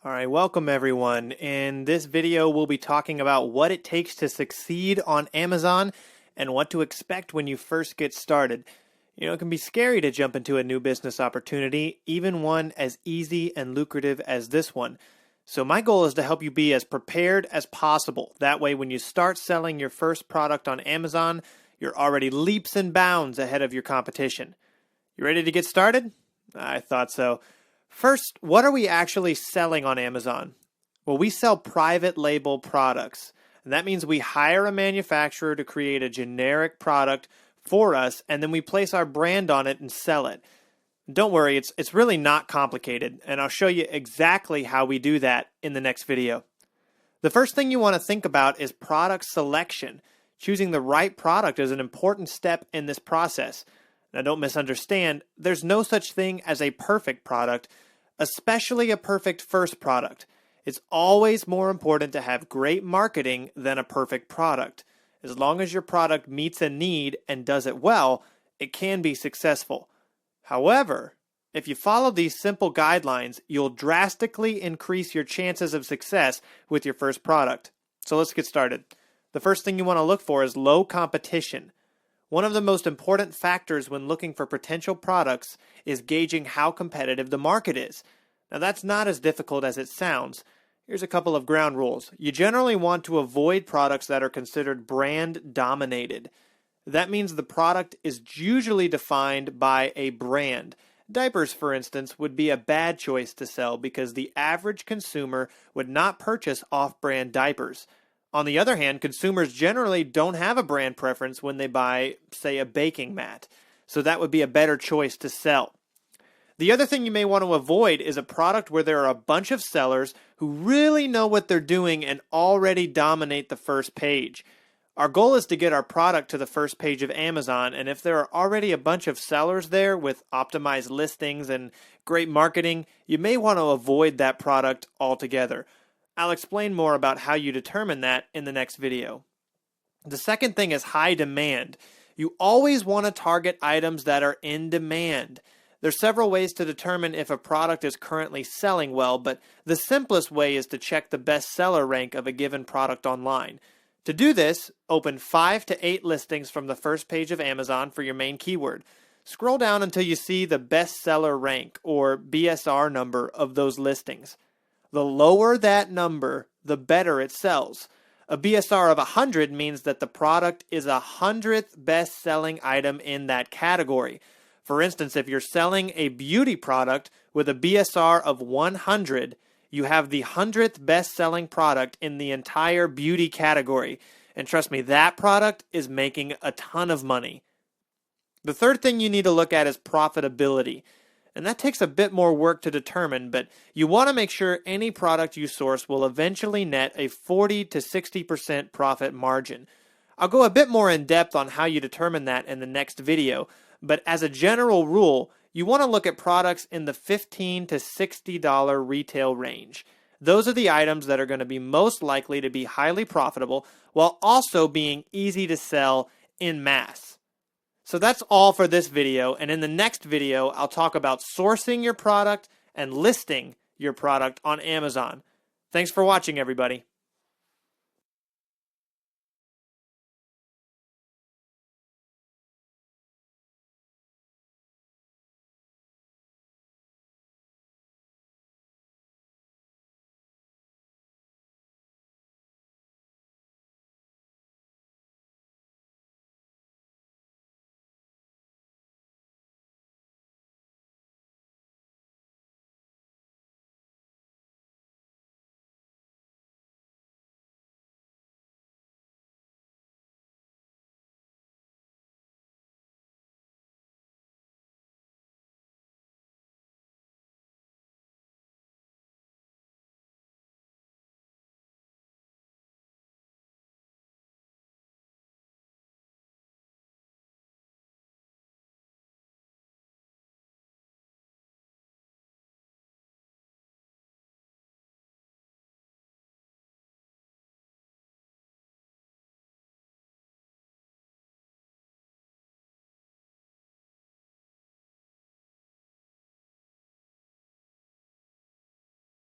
All right, welcome everyone. In this video, we'll be talking about what it takes to succeed on Amazon and what to expect when you first get started. It can be scary to jump into a new business opportunity, even one as easy and lucrative as this one. So my goal is to help you be as prepared as possible. That way, when you start selling your first product on Amazon, you're already leaps and bounds ahead of your competition. You ready to get started? I thought so. First, what are we actually selling on Amazon? Well, we sell private label products. And that means we hire a manufacturer to create a generic product for us, and then we place our brand on it and sell it. Don't worry, it's really not complicated, and I'll show you exactly how we do that in the next video. The first thing you want to think about is product selection. Choosing the right product is an important step in this process. Now, don't misunderstand, there's no such thing as a perfect product, especially a perfect first product. It's always more important to have great marketing than a perfect product. As long as your product meets a need and does it well, it can be successful. However, if you follow these simple guidelines, you'll drastically increase your chances of success with your first product. So let's get started. The first thing you want to look for is low competition. One of the most important factors when looking for potential products is gauging how competitive the market is. Now, that's not as difficult as it sounds. Here's a couple of ground rules. You generally want to avoid products that are considered brand dominated. That means the product is usually defined by a brand. Diapers, for instance, would be a bad choice to sell because the average consumer would not purchase off-brand diapers. On the other hand, consumers generally don't have a brand preference when they buy, say, a baking mat. So that would be a better choice to sell. The other thing you may want to avoid is a product where there are a bunch of sellers who really know what they're doing and already dominate the first page. Our goal is to get our product to the first page of Amazon, and if there are already a bunch of sellers there with optimized listings and great marketing, you may want to avoid that product altogether. I'll explain more about how you determine that in the next video. The second thing is high demand. You always want to target items that are in demand. There's several ways to determine if a product is currently selling well, but the simplest way is to check the bestseller rank of a given product online. To do this, open 5 to 8 listings from the first page of Amazon for your main keyword. Scroll down until you see the bestseller rank, or BSR number, of those listings. The lower that number, the better it sells. A BSR of 100 means that the product is 100th best-selling item in that category. For instance, if you're selling a beauty product with a BSR of 100, you have the 100th best-selling product in the entire beauty category. And trust me, that product is making a ton of money. The third thing you need to look at is profitability. And that takes a bit more work to determine, but you want to make sure any product you source will eventually net a 40 to 60% profit margin. I'll go a bit more in depth on how you determine that in the next video, but as a general rule, you want to look at products in the $15 to $60 retail range. Those are the items that are going to be most likely to be highly profitable while also being easy to sell en masse. So that's all for this video, and in the next video, I'll talk about sourcing your product and listing your product on Amazon. Thanks for watching, everybody.